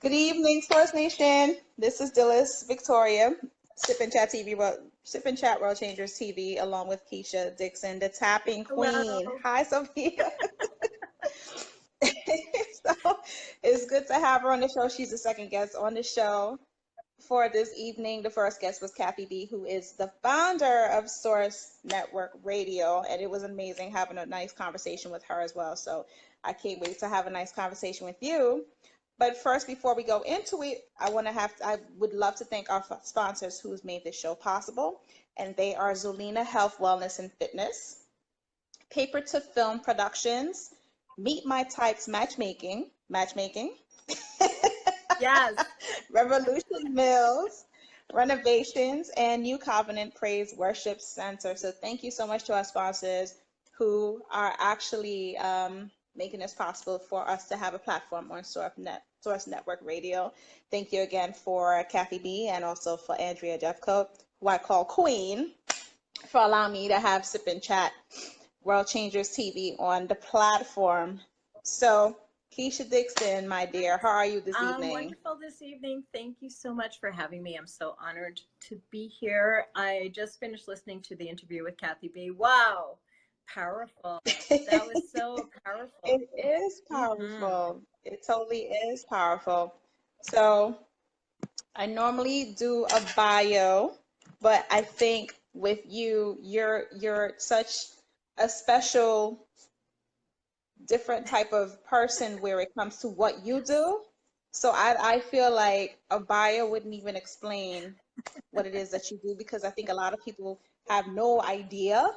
Good evening, Sports Nation. This is Dhylles Victoria, Sip and Chat World Changers TV, along with Keisha Dixon, the tapping queen. Hello. Hi, Sophia. So it's good to have her on the show. She's the second guest on the show for this evening. The first guest was Kathy B, who is the founder of Source Network Radio, and it was amazing having a nice conversation with her as well. So I can't wait to have a nice conversation with you. But first, before we go into it, I would love to thank our sponsors who's made this show possible, and they are Zulina Health, Wellness, and Fitness, Paper to Film Productions, Meet My Types Matchmaking, Yes. Revolution Mills, Renovations, and New Covenant Praise Worship Center. So thank you so much to our sponsors who are actually making this possible for us to have a platform on Source Network Radio. Thank you again for Kathy B and also for Andrea Jeffcoat, who I call Queen, for allowing me to have Sip and Chat World Changers TV on the platform. So Keisha Dixon, my dear, how are you this evening? Wonderful this evening. Thank you so much for having me. I'm so honored to be here. I just finished listening to the interview with Kathy B. Wow. Powerful. That was so powerful. It is powerful. It totally is powerful. So I normally do a bio, but I think with you, you're such a special, different type of person where it comes to what you do. So I feel like a bio wouldn't even explain what it is that you do, because I think a lot of people have no idea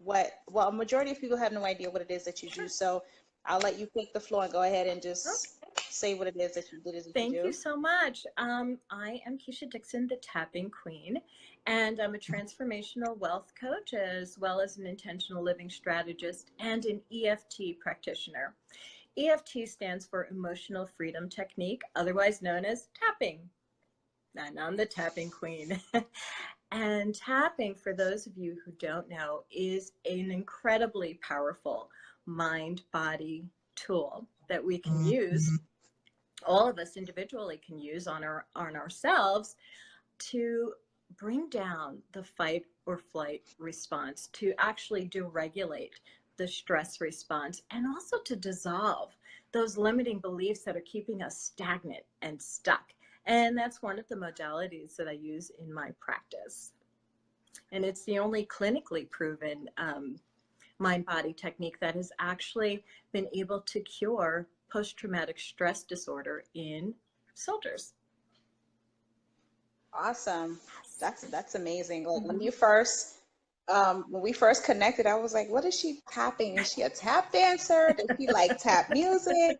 a majority of people have no idea what it is that you do. So I'll let you take the floor and go ahead and just say what it is that you do. Thank you so much. I am Keisha Dixon, the tapping queen, and I'm a transformational wealth coach as well as an intentional living strategist and an EFT practitioner. EFT stands for Emotional Freedom Technique, otherwise known as tapping. And I'm the tapping queen. And tapping, for those of you who don't know, is an incredibly powerful mind-body tool that we can use, all of us individually can use on ourselves to bring down the fight or flight response, to actually deregulate the stress response, and also to dissolve those limiting beliefs that are keeping us stagnant and stuck. And that's one of the modalities that I use in my practice. And it's the only clinically proven mind-body technique that has actually been able to cure post-traumatic stress disorder in soldiers. Awesome. That's amazing. Like when we first connected, I was like, what is she tapping? Is she a tap dancer? Does she like tap music?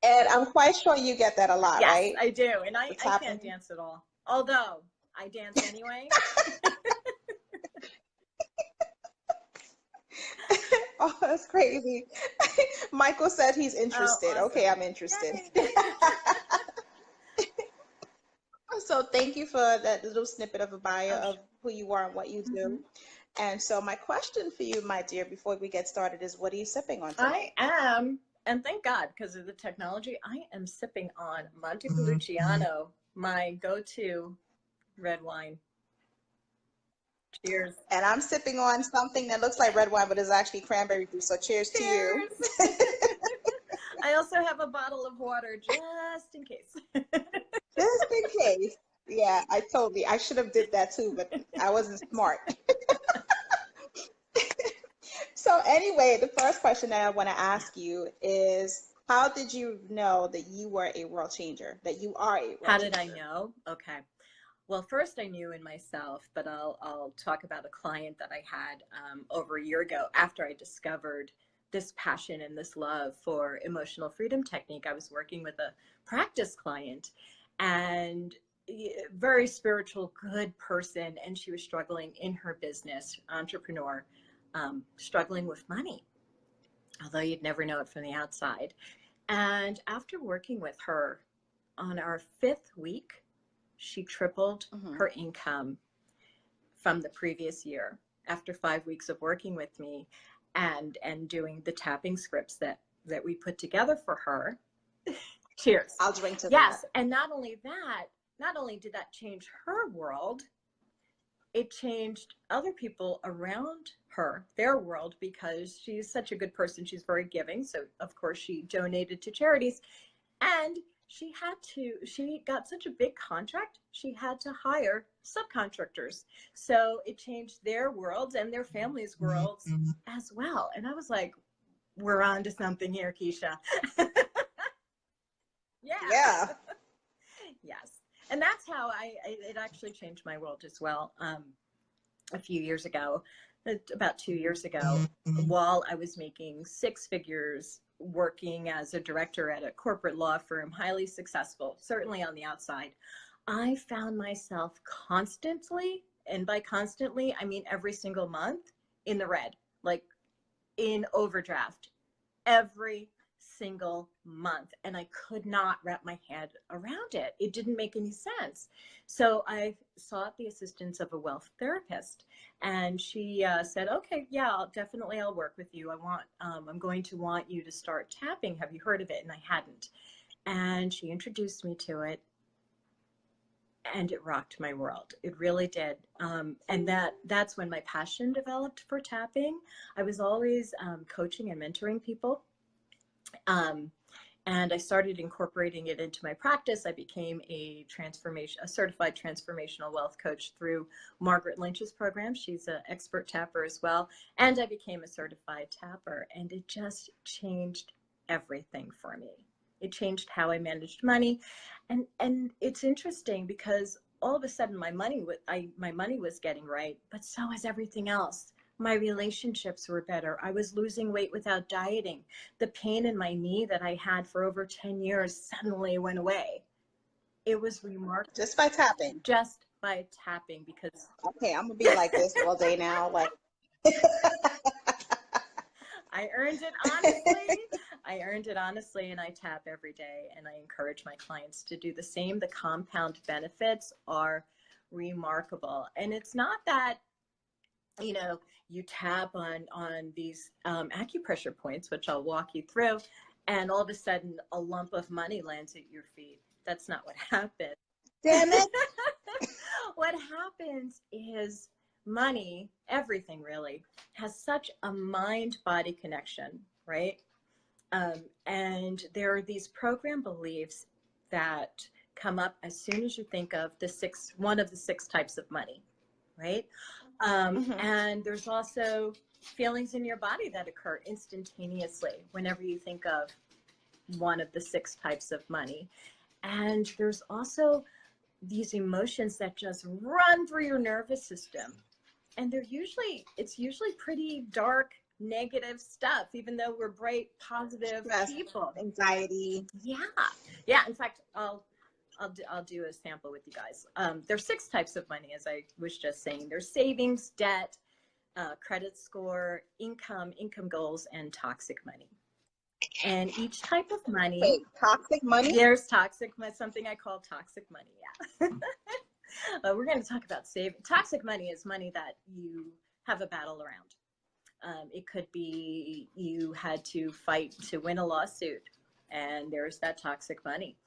And I'm quite sure you get that a lot, yes, right? Yes, I do. And I can't dance at all. Although I dance anyway. Oh, that's crazy. Michael said he's interested. Oh, awesome. Okay, I'm interested. So thank you for that little snippet of a bio of who you are and what you do. And so my question for you, my dear, before we get started is, what are you sipping on today? I am, and thank God, because of the technology, I am sipping on Montepulciano, my go-to red wine. Cheers. And I'm sipping on something that looks like red wine, but is actually cranberry juice. So cheers to you. I also have a bottle of water just in case. Just in case. Yeah, I should have did that too, but I wasn't smart. So anyway, the first question that I want to ask you is, how did you know that you were a world changer, that you are a world changer? How did I know? Okay. Well, first I knew in myself, but I'll talk about a client that I had over a year ago after I discovered this passion and this love for emotional freedom technique. I was working with a practice client, and very spiritual, good person, and she was struggling in her business, entrepreneur, struggling with money, although you'd never know it from the outside. And after working with her on our 5th week, she tripled her income from the previous year after 5 weeks of working with me and doing the tapping scripts that we put together for her. Cheers. I'll drink to Yes. that. And not only did that change her world, it changed other people around her, their world, because she's such a good person. She's very giving. So of course she donated to charities, and she got such a big contract, she had to hire subcontractors. So it changed their worlds and their families' worlds as well. And I was like, we're on to something here, Keisha. Yeah. Yes. And that's how it actually changed my world as well. A few years ago, about 2 years ago, while I was making six figures working as a director at a corporate law firm, highly successful, certainly on the outside, I found myself constantly, and by constantly, I mean every single month, in the red, like in overdraft, every single month. And I could not wrap my head around it. It didn't make any sense. So I sought the assistance of a wealth therapist, and she said, okay, yeah, I'll work with you. I'm going to want you to start tapping. Have you heard of it? And I hadn't. And she introduced me to it, and it rocked my world. It really did. And that's when my passion developed for tapping. I was always coaching and mentoring people. And I started incorporating it into my practice. I became a certified transformational wealth coach through Margaret Lynch's program. She's an expert tapper as well. And I became a certified tapper, and it just changed everything for me. It changed how I managed money. And it's interesting because all of a sudden my money was getting right, but so was everything else. My relationships were better. I was losing weight without dieting. The pain in my knee that I had for over 10 years suddenly went away. It was remarkable. Just by tapping. Just by tapping, because okay, I'm gonna be like this all day now. Like I earned it honestly. I earned it honestly, and I tap every day, and I encourage my clients to do the same. The compound benefits are remarkable. And it's not that, you know, you tap on these acupressure points, which I'll walk you through, and all of a sudden a lump of money lands at your feet. That's not what happens. damn it. What happens is money, everything really, has such a mind-body connection, right? And there are these program beliefs that come up as soon as you think of one of the six types of money, right? And there's also feelings in your body that occur instantaneously whenever you think of one of the six types of money. And there's also these emotions that just run through your nervous system. And it's usually pretty dark, negative stuff, even though we're bright, positive people. Anxiety. Yeah. In fact, I'll do a sample with you guys. There's six types of money, as I was just saying. There's savings, debt, credit score, income goals, and toxic money. And each type of money. Wait, toxic money? There's something I call toxic money. Yeah. We're going to talk about saving. Toxic money is money that you have a battle around. It could be you had to fight to win a lawsuit, and there's that toxic money.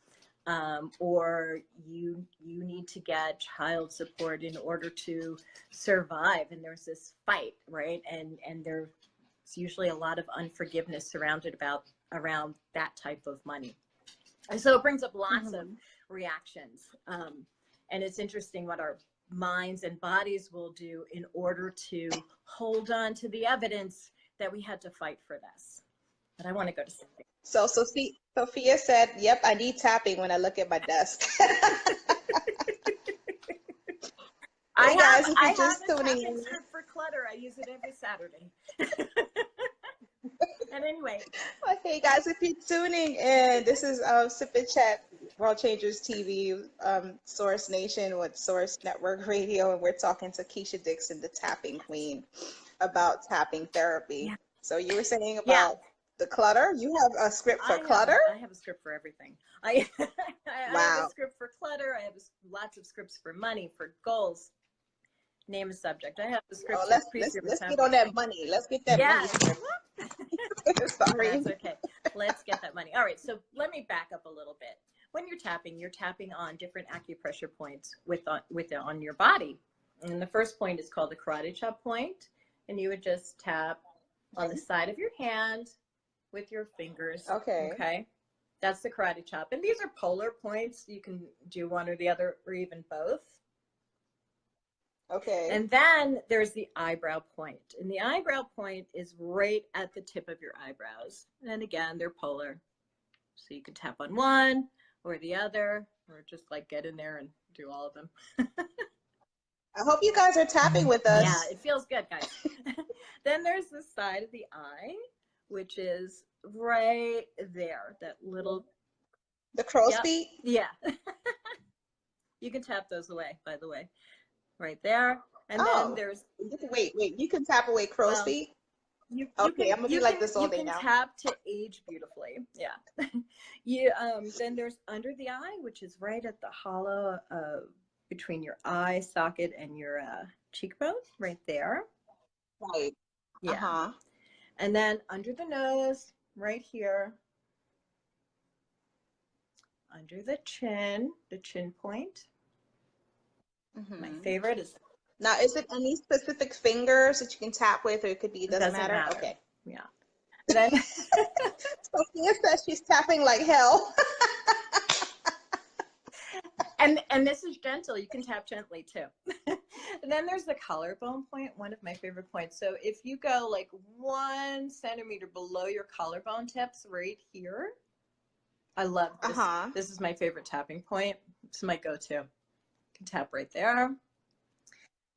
Or you need to get child support in order to survive, and there's this fight, right? And there's usually a lot of unforgiveness surrounded around that type of money. And so it brings up lots of reactions. And it's interesting what our minds and bodies will do in order to hold on to the evidence that we had to fight for this. But I want to go to something. So Sophia said, yep, I need tapping when I look at my desk. I have a tapping script for clutter. I use it every Saturday. And anyway. Okay, guys, if you're tuning in, this is Sip and Chat, World Changers TV, Source Nation with Source Network Radio, and we're talking to Keisha Dixon, the tapping queen, about tapping therapy. Yeah. So you were saying about the clutter? You have a script for clutter? I have a script for everything. I have a script for clutter. I have lots of scripts for money, for goals. Name a subject. I have a script. Let's get on that money. Let's get that money. Sorry. That's okay. Let's get that money. All right, so let me back up a little bit. When you're tapping on different acupressure points on your body. And the first point is called the karate chop point. And you would just tap on the side of your hand with your fingers. Okay. Okay. That's the karate chop. And these are polar points. You can do one or the other or even both. Okay. And then there's the eyebrow point. And the eyebrow point is right at the tip of your eyebrows. And again, they're polar. So you can tap on one or the other, or just like get in there and do all of them. I hope you guys are tapping with us. Yeah, it feels good, guys. Then there's the side of the eye, which is right there, that little... The crow's feet? Yeah. You can tap those away, by the way. Right there. And then there's... Wait, you can tap away crow's feet? Okay, I'm going to be like this all day now. You can tap to age beautifully. Yeah. Then there's under the eye, which is right at the hollow between your eye socket and your cheekbone, right there. Right. Yeah. And then under the nose, right here. Under the chin point. My favorite is... Now, is it any specific fingers that you can tap with, or it could be, it doesn't matter? Okay. Yeah. Then Sophia says she's tapping like hell. and this is gentle. You can tap gently too. And then there's the collarbone point, one of my favorite points. So if you go like 1 centimeter below your collarbone tips right here, I love this. This is my favorite tapping point. It's my go-to. You can tap right there.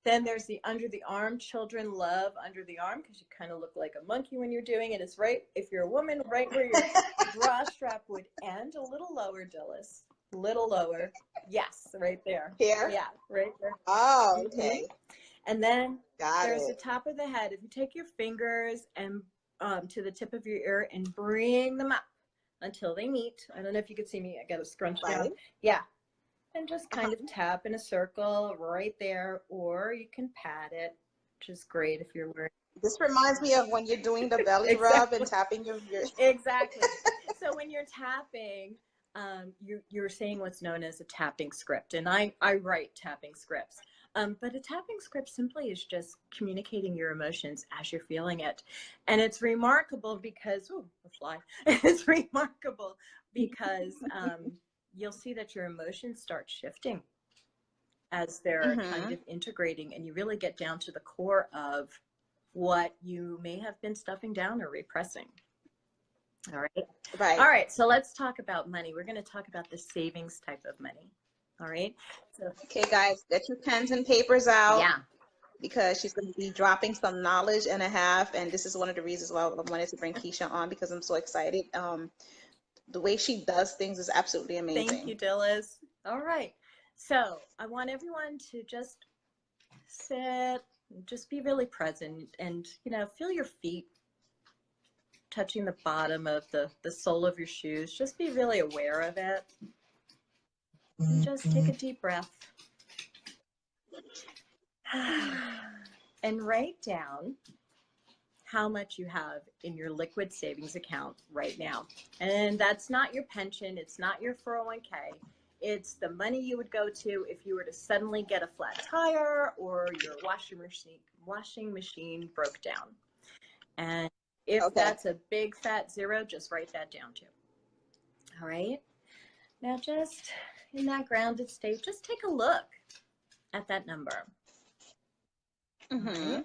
Then there's the under the arm. Children love under the arm because you kind of look like a monkey when you're doing it. It's right, if you're a woman, right where your bra strap would end. A little lower, Dhylles. A little lower. Yes, right there. Here? Yeah, right there. Oh, okay. And then there's the top of the head. If you take your fingers and to the tip of your ear and bring them up until they meet. I don't know if you can see me. I got to scrunch down. Yeah. And just kind of tap in a circle right there, or you can pat it, which is great if you're wearing. This reminds me of when you're doing the belly rub and tapping your... Exactly. So when you're tapping, you're saying what's known as a tapping script, and I write tapping scripts. But a tapping script simply is just communicating your emotions as you're feeling it. And it's remarkable because, oh, a fly. It's remarkable because you'll see that your emotions start shifting as they're kind of integrating, and you really get down to the core of what you may have been stuffing down or repressing. All right. Right. All right. So let's talk about money. We're going to talk about the savings type of money. All right. So, okay, guys, get your pens and papers out. Yeah. Because she's going to be dropping some knowledge and a half. And this is one of the reasons why I wanted to bring Keisha on, because I'm so excited. The way she does things is absolutely amazing. Thank you, Dhylles. All right. So I want everyone to just sit, just be really present, and, you know, feel your feet touching the bottom of the sole of your shoes. Just be really aware of it. And just take a deep breath. And write down how much you have in your liquid savings account right now. And that's not your pension. It's not your 401k. It's the money you would go to if you were to suddenly get a flat tire or your washing machine broke down. And if that's a big fat zero, just write that down too. All right. Now, just in that grounded state, just take a look at that number. Mm-hmm.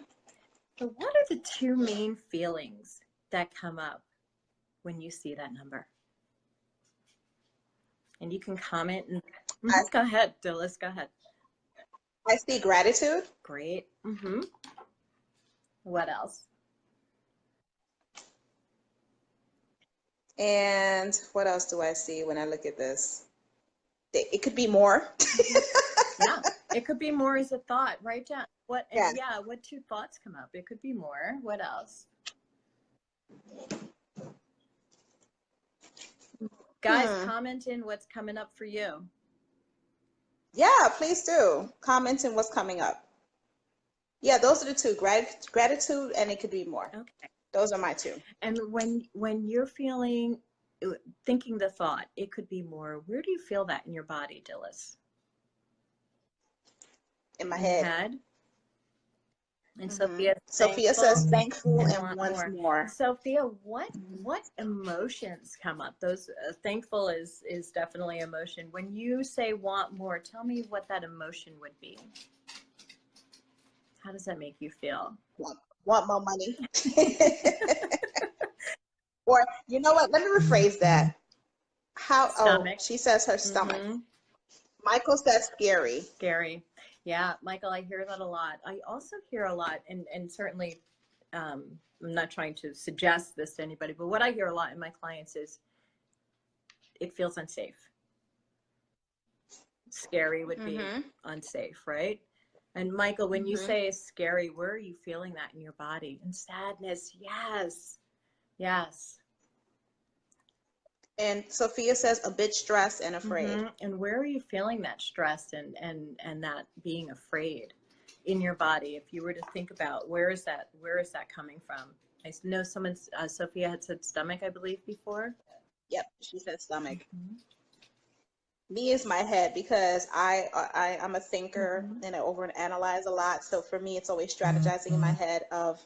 So what are the two main feelings that come up when you see that number? And you can comment. And go ahead, Dhylles, go ahead. I see gratitude. Great. What else? And what else do I see when I look at this? It could be more. Yeah, it could be more as a thought. Write down what. Yeah. What two thoughts come up? It could be more. What else? Guys, comment in what's coming up for you. Yeah, please do. Comment in what's coming up. Yeah, those are the two, gratitude, and it could be more. Okay. Those are my two. And when you're thinking the thought, it could be more, where do you feel that in your body, Dhylles? In my In head. your head? And Sophia says thankful and wants more. Sophia, what emotions come up? Those thankful is definitely emotion. When you say want more, tell me what that emotion would be. How does that make you feel? Want more money. Or you know what? Let me rephrase that. Stomach. She says her stomach. Michael says scary. Scary. Yeah, Michael, I hear that a lot. I also hear a lot, and certainly I'm not trying to suggest this to anybody, but what I hear a lot in my clients is it feels unsafe. Scary would be unsafe, right? And Michael, when you say scary, where are you feeling that in your body? And sadness, yes, yes. And Sophia says a bit stressed and afraid. And where are you feeling that stress and that being afraid in your body? If you were to think about where is that coming from? I know Sophia had said stomach, I believe, before. Yep, she said stomach. Me is my head, because I'm a thinker and I overanalyze a lot. So for me, it's always strategizing in my head of,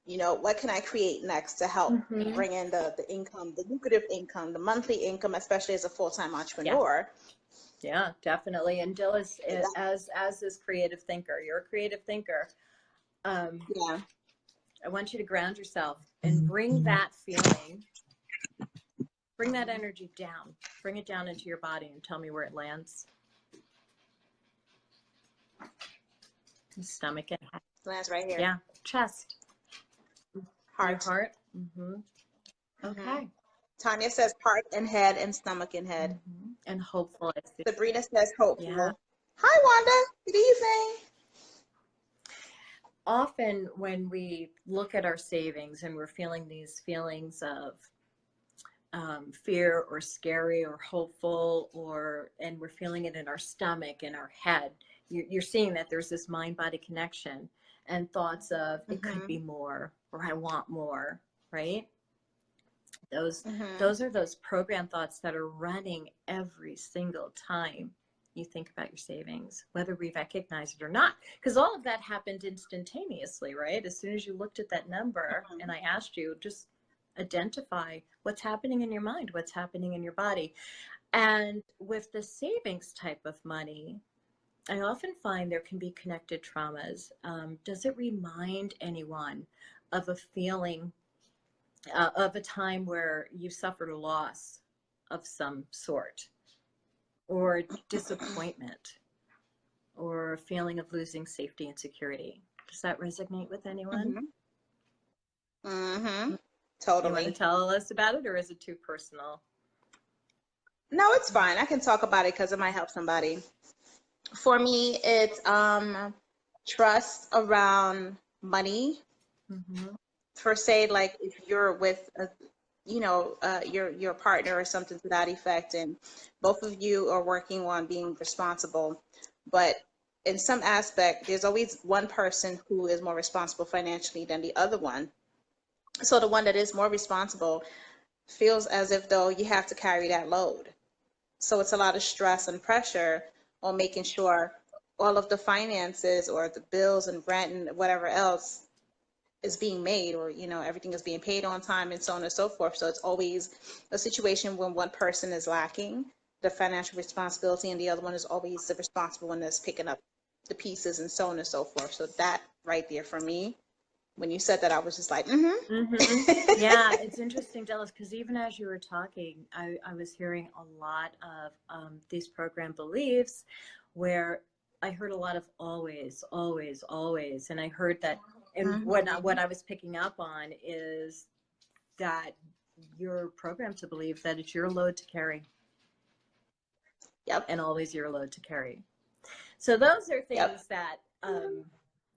you know, what can I create next to help bring in the income, the lucrative income, the monthly income, especially as a full-time entrepreneur. Yeah, definitely. And Dhylles, as this creative thinker, you're a creative thinker. I want you to ground yourself and bring that feeling, bring that energy down, bring it down into your body and tell me where it lands. Stomach and head. Lands right here. Yeah, chest. Heart. Your heart. Okay. Tanya says heart and head and stomach and head. And hopeful. Sabrina says hopeful. Yeah. Hi, Wanda. Good evening. Often when we look at our savings and we're feeling these feelings of fear or scary or hopeful, and we're feeling it in our stomach, in our head, you're seeing that there's this mind-body connection and thoughts of it could be more, or I want more, right? Those are those program thoughts that are running every single time you think about your savings, whether we recognize it or not, because all of that happened instantaneously, right? As soon as you looked at that number and I asked you, just identify what's happening in your mind, what's happening in your body. And with the savings type of money, I often find there can be connected traumas. Does it remind anyone of a feeling of a time where you suffered a loss of some sort, or disappointment, or a feeling of losing safety and security? Does that resonate with anyone? Totally. You want to tell us about it, or is it too personal? No, it's fine. I can talk about it because it might help somebody. For me, it's trust around money. For say, like if you're with your partner or something to that effect, and both of you are working on being responsible, but in some aspect, there's always one person who is more responsible financially than the other one. So the one that is more responsible feels as if though you have to carry that load. So it's a lot of stress and pressure on making sure all of the finances or the bills and rent and whatever else is being made, or everything is being paid on time, and so on and so forth. So it's always a situation when one person is lacking the financial responsibility and the other one is always the responsible one that's picking up the pieces, and so on and so forth. So that right there for me, when you said that, I was just like, Yeah, it's interesting, Dhylles, because even as you were talking, I was hearing a lot of these program beliefs where I heard a lot of always, always, always. And I heard that, and what I was picking up on is that you're programmed to believe that it's your load to carry. Yep. And always your load to carry. So those are things that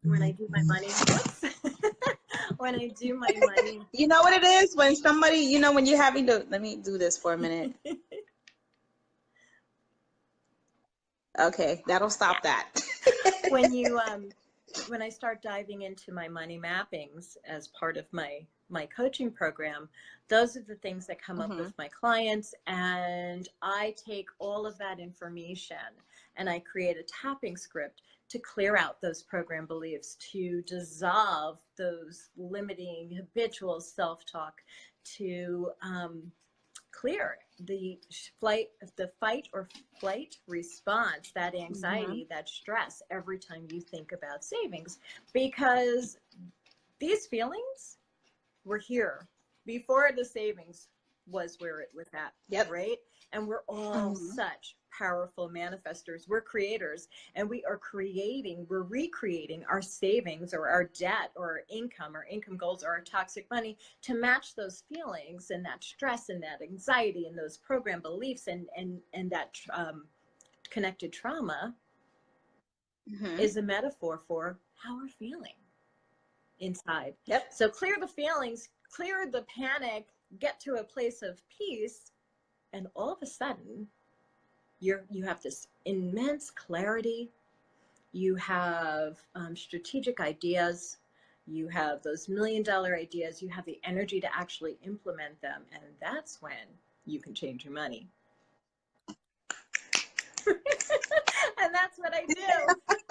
when I do my money, when I do my money. You know what it is? When somebody, when you're having to, let me do this for a minute. Okay, that'll stop that. When you when I start diving into my money mappings as part of my coaching program, those are the things that come up with my clients, and I take all of that information and I create a tapping script to clear out those program beliefs, to dissolve those limiting habitual self-talk, to clear the fight or flight response, that anxiety, that stress every time you think about savings, because these feelings were here before the savings was where it was at. Yep. Right? And we're all such powerful manifestors. We're creators, and we are we're recreating our savings or our debt or our income goals or our toxic money to match those feelings and that stress and that anxiety and those program beliefs and that connected trauma is a metaphor for how we're feeling inside. Yep. So clear the feelings, clear the panic, get to a place of peace, and all of a sudden you have this immense clarity. You have strategic ideas. You have those $1 million ideas. You have the energy to actually implement them, and that's when you can change your money. And that's what I do.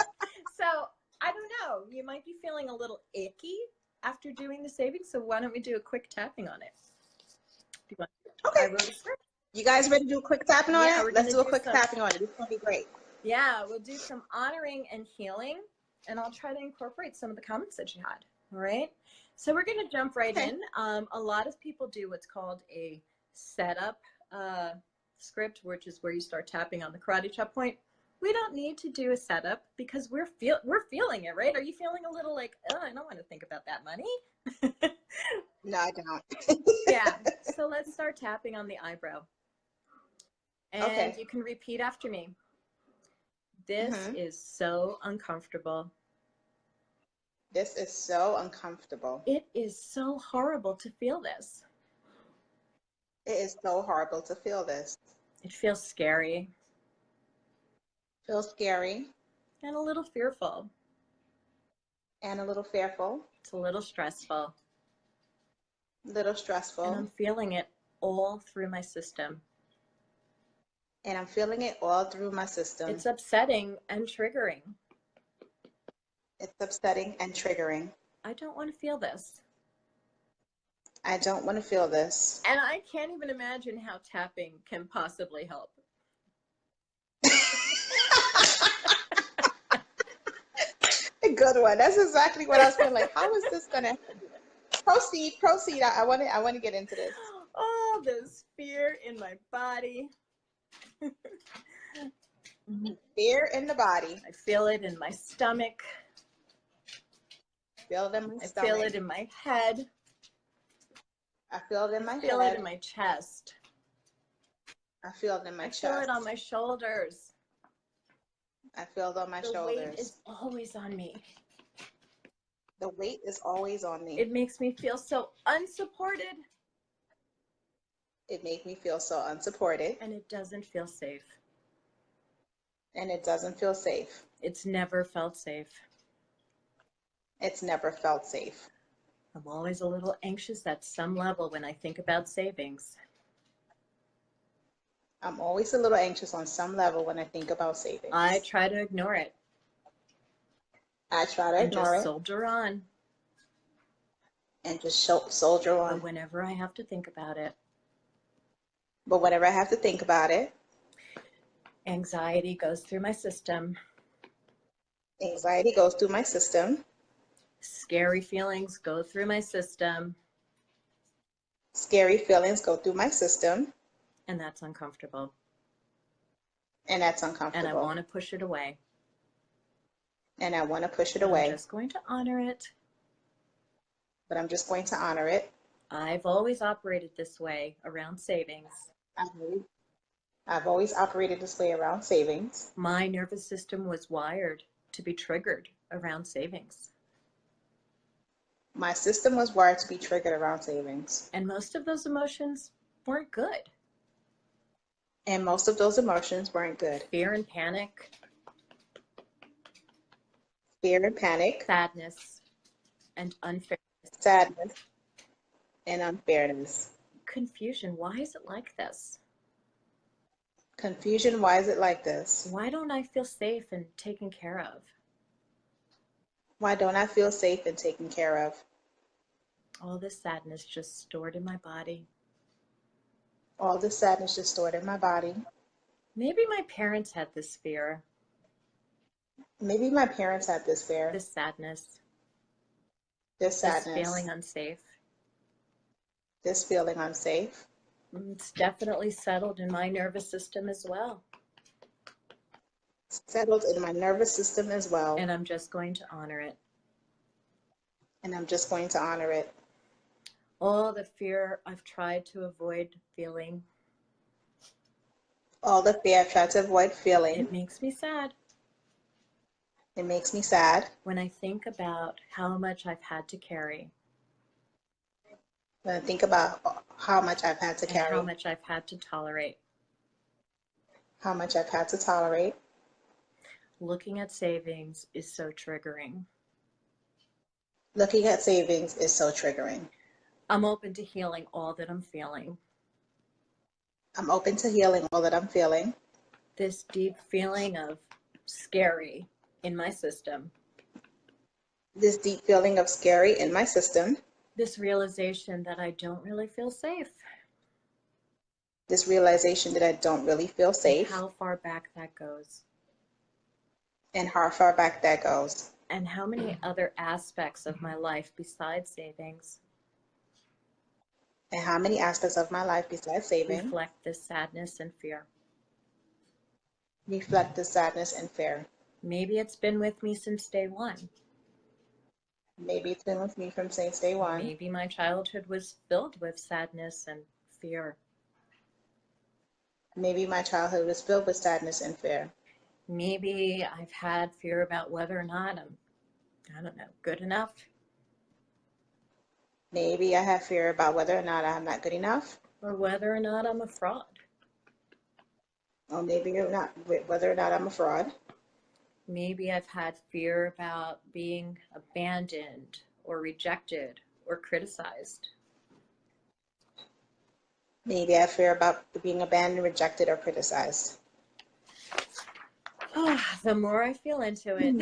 So I don't know, you might be feeling a little icky after doing the savings, so why don't we do a quick tapping on it? Do you want to? Okay. I wrote a script. You guys ready to do a quick tapping on it? Let's do a quick tapping on it. It's going to be great. Yeah, we'll do some honoring and healing, and I'll try to incorporate some of the comments that you had. All right. So we're going to jump right in. A lot of people do what's called a setup script, which is where you start tapping on the karate chop point. We don't need to do a setup because we're feeling it, right? Are you feeling a little like, oh, I don't want to think about that money? No, I don't. Yeah. So let's start tapping on the eyebrow. And you can repeat after me. This is so uncomfortable. This is so uncomfortable. It is so horrible to feel this. It is so horrible to feel this. It feels scary. Feels scary. And a little fearful. And a little fearful. It's a little stressful. Little stressful. And I'm feeling it all through my system. And I'm feeling it all through my system. It's upsetting and triggering. It's upsetting and triggering. I don't want to feel this. I don't want to feel this. And I can't even imagine how tapping can possibly help. A good one. That's exactly what I was feeling like. How is this going to proceed? I want to get into this. Oh, there's fear in my body. Fear in the body. I feel it in my stomach. Feel it in my stomach. I feel it in my head. I feel it in my head. I feel it in my chest. I feel it in my chest. I feel it on my shoulders. I feel it on my shoulders. The weight is always on me. The weight is always on me. It makes me feel so unsupported. It makes me feel so unsupported. And it doesn't feel safe. And it doesn't feel safe. It's never felt safe. It's never felt safe. I'm always a little anxious at some level when I think about savings. I'm always a little anxious on some level when I think about savings. I try to ignore it. I try to ignore it. Just soldier on. And just soldier on. But whenever I have to think about it. But whenever I have to think about it. Anxiety goes through my system. Anxiety goes through my system. Scary feelings go through my system. Scary feelings go through my system. And that's uncomfortable. And that's uncomfortable. And I want to push it away. And I want to push it away. I'm just going to honor it. But I'm just going to honor it. I've always operated this way around savings. I've always operated this way around savings. My nervous system was wired to be triggered around savings. My system was wired to be triggered around savings. And most of those emotions weren't good. And most of those emotions weren't good. Fear and panic. fear and panic, sadness, and unfairness. sadness, and unfairness. Confusion. Why is it like this? Confusion. Why is it like this? Why don't I feel safe and taken care of? Why don't I feel safe and taken care of? All this sadness just stored in my body. All this sadness just stored in my body. Maybe my parents had this fear. Maybe my parents had this fear. This sadness. This sadness. This feeling unsafe. This feeling unsafe. It's definitely settled in my nervous system as well. Settled in my nervous system as well. And I'm just going to honor it. And I'm just going to honor it. All the fear I've tried to avoid feeling. All the fear I've tried to avoid feeling. It makes me sad. It makes me sad. When I think about how much I've had to carry. When I think about how much I've had to carry. How much I've had to tolerate. How much I've had to tolerate. Looking at savings is so triggering. Looking at savings is so triggering. I'm open to healing all that I'm feeling. I'm open to healing all that I'm feeling. This deep feeling of scary in my system. This deep feeling of scary in my system. This realization that I don't really feel safe. This realization that I don't really feel safe. And how far back that goes. And how far back that goes. And how many other aspects of my life besides savings. And how many aspects of my life besides saving reflect this sadness and fear. Reflect this sadness and fear. Maybe it's been with me since day one. Maybe it's been with me from since day one. Maybe my childhood was filled with sadness and fear. Maybe my childhood was filled with sadness and fear. Maybe I've had fear about whether or not I don't know, good enough. Maybe I have fear about whether or not I'm not good enough. Or whether or not I'm a fraud. Or maybe not, whether or not I'm a fraud. Maybe I've had fear about being abandoned or rejected or criticized. Maybe I have fear about being abandoned, rejected, or criticized. Oh, the more I feel into it.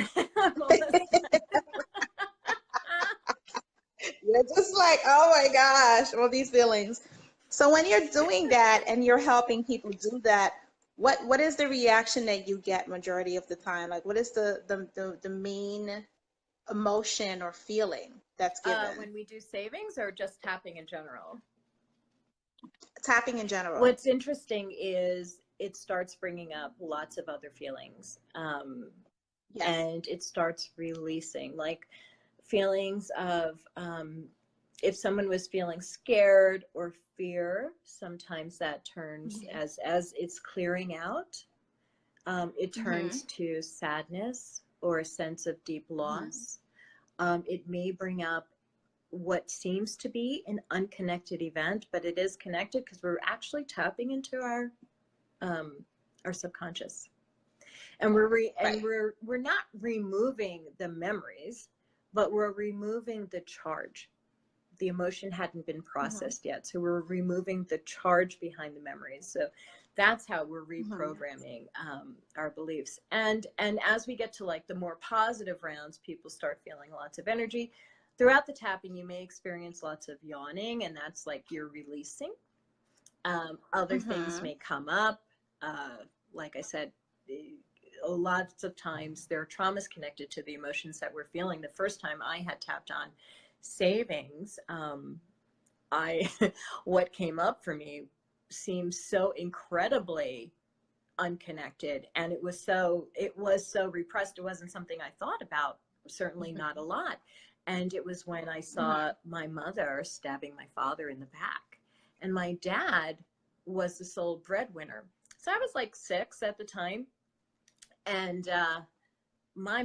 You're just like, oh my gosh, all these feelings. So when you're doing that and you're helping people do that, what is the reaction that you get majority of the time? Like, what is the main emotion or feeling that's given? When we do savings or just tapping in general? Tapping in general. What's interesting is it starts bringing up lots of other feelings. Yes. And it starts releasing, like feelings of if someone was feeling scared or fear, sometimes that turns as it's clearing out, it turns to sadness or a sense of deep loss. It may bring up what seems to be an unconnected event, but it is connected because we're actually tapping into our subconscious, and we're not removing the memories, but we're removing the charge. The emotion hadn't been processed yet, so we're removing the charge behind the memories. So that's how we're reprogramming our beliefs. And as we get to like the more positive rounds, people start feeling lots of energy. Throughout the tapping, you may experience lots of yawning, and that's like you're releasing. Other things may come up. Like I said, lots of times there are traumas connected to the emotions that we're feeling. The first time I had tapped on savings, what came up for me seems so incredibly unconnected, and it was so repressed. It wasn't something I thought about, certainly not a lot. And it was when I saw my mother stabbing my father in the back, and my dad was the sole breadwinner. So I was like 6 at the time, and my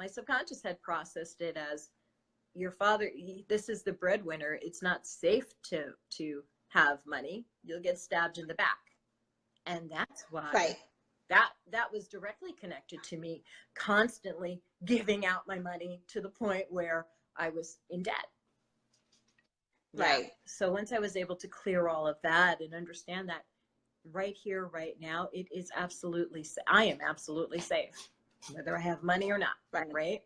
subconscious had processed it as, your father, this is the breadwinner. It's not safe to have money. You'll get stabbed in the back. And that's why that was directly connected to me constantly giving out my money to the point where I was in debt. Right. Yeah. So once I was able to clear all of that and understand that right here, right now, it is absolutely, I am absolutely safe, whether I have money or not. Right. Right.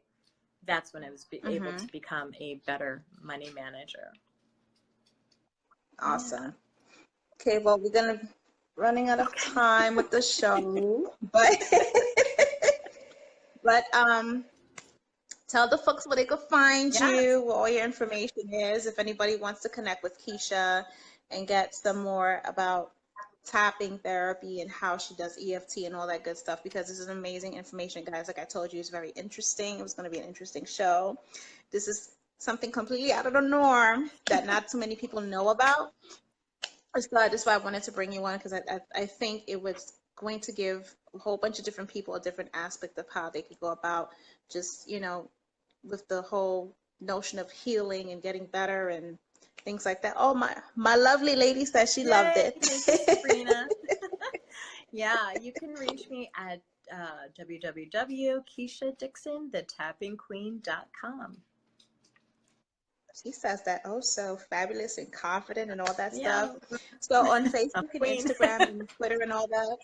That's when I was able to become a better money manager. Awesome. Yeah. Okay, well, we're gonna running out of time with the show, but tell the folks where they could find you, where all your information is, if anybody wants to connect with Keisha and get some more about tapping therapy and how she does EFT and all that good stuff, because this is amazing information, guys. Like I told you, it's very interesting. It was going to be an interesting show. This is something completely out of the norm that not too many people know about. So that's why I wanted to bring you on, because I think it was going to give a whole bunch of different people a different aspect of how they could go about just, you know, with the whole notion of healing and getting better and things like that. Oh, my lovely lady says she loved it. Thank you, Sabrina. Yeah, you can reach me at www.keishadixonthethappingqueen.com. She says that so fabulous and confident and all that stuff. So on Facebook and Instagram and Twitter and all that.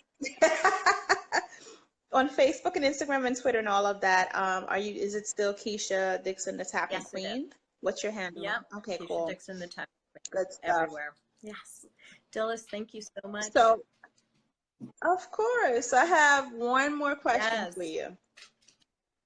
On Facebook and Instagram and Twitter and all of that, is it still Keisha Dixon, the Tapping Queen? What's your handle? Yep. Okay, Keisha cool. Dixon, the Tapping Queen. Good stuff. Everywhere. Yes. Dhylles, thank you so much. So, of course, I have one more question for you.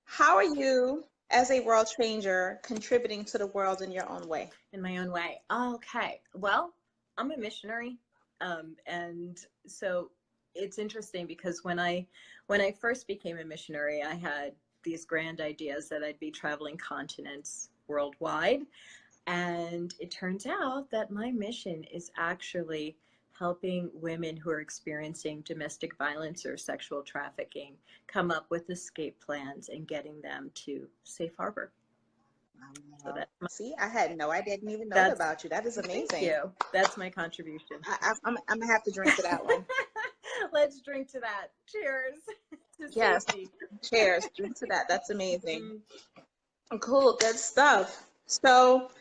How are you, as a world changer, contributing to the world in your own way? In my own way. Okay. Well, I'm a missionary. And so it's interesting because when I first became a missionary, I had these grand ideas that I'd be traveling continents worldwide. And it turns out that my mission is actually helping women who are experiencing domestic violence or sexual trafficking come up with escape plans and getting them to safe harbor. So see, I had no idea. I didn't even know about you. That is amazing. Thank you. That's my contribution. I'm going to have to drink to that one. Let's drink to that. Cheers. Yes. Cheers. Drink to that. That's amazing. Cool. Good stuff. So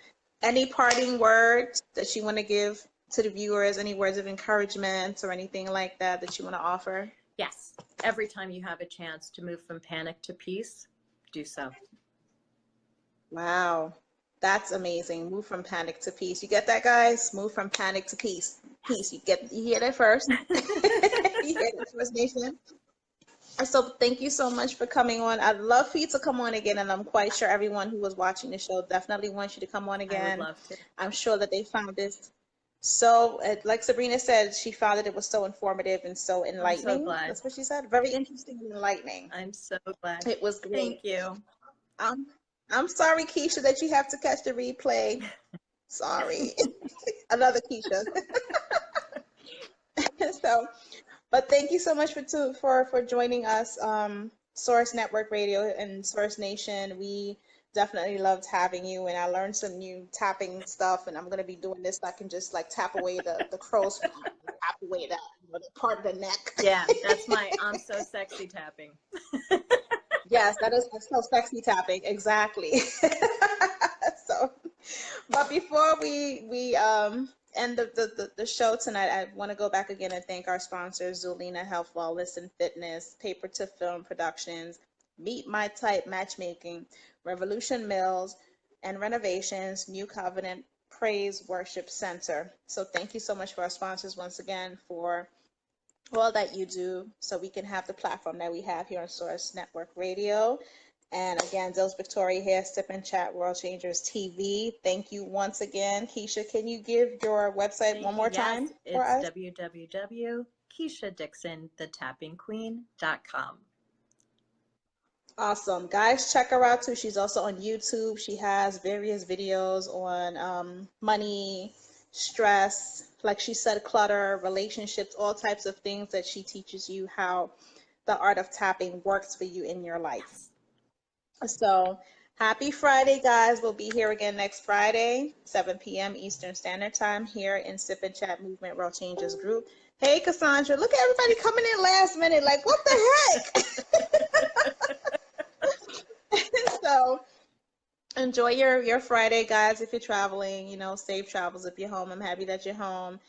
any parting words that you want to give to the viewers, any words of encouragement or anything like that that you want to offer? Yes. Every time you have a chance to move from panic to peace, do so. Wow. That's amazing. Move from panic to peace. You get that, guys? Move from panic to peace. Peace. You hear that first? You hear that, First Nation? So thank you so much for coming on. I'd love for you to come on again, and I'm quite sure everyone who was watching the show definitely wants you to come on again. I would love to. I'm sure that they found this so, like Sabrina said, she found that it was so informative and so enlightening. I'm so glad. That's what she said. Very interesting and enlightening. I'm so glad. It was great. Thank you. I'm sorry, Keisha, that you have to catch the replay. Sorry. Another Keisha. So, but thank you so much for joining us, Source Network Radio and Source Nation. We definitely loved having you, and I learned some new tapping stuff, and I'm going to be doing this so I can just like tap away the crow's feet, tap away the part of the neck. Yeah, that's my I'm so sexy tapping. Yes, that's so sexy tapping, exactly. So, but before we end the show tonight, I want to go back again and thank our sponsors, Zulina Health, Wellness and Fitness, Paper to Film Productions, Meet My Type Matchmaking, Revolution Mills and Renovations, New Covenant Praise Worship Center. So thank you so much for our sponsors once again for all that you do so we can have the platform that we have here on Source Network Radio. And again, Dhylles Victoria here, Sip and Chat World Changers TV. Thank you once again. Keisha, can you give your website one more time for us? It's www.keishadixonthethappingqueen.com. Awesome. Guys, check her out too. She's also on YouTube. She has various videos on money, stress, like she said, clutter, relationships, all types of things that she teaches you how the art of tapping works for you in your life. So Happy Friday, guys. We'll be here again next Friday, 7 p.m. Eastern Standard Time here in Sip and Chat Movement World Changes Group. Hey, Cassandra, look at everybody coming in last minute. Like, what the heck? So enjoy your Friday, guys. If you're traveling, safe travels if you're home. I'm happy that you're home.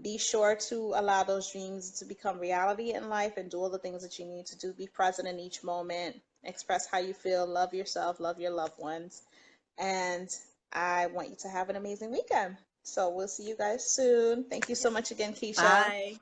Be sure to allow those dreams to become reality in life and do all the things that you need to do. Be present in each moment. Express how you feel. Love yourself. Love your loved ones. And I want you to have an amazing weekend. So we'll see you guys soon. Thank you so much again, Keisha. Bye.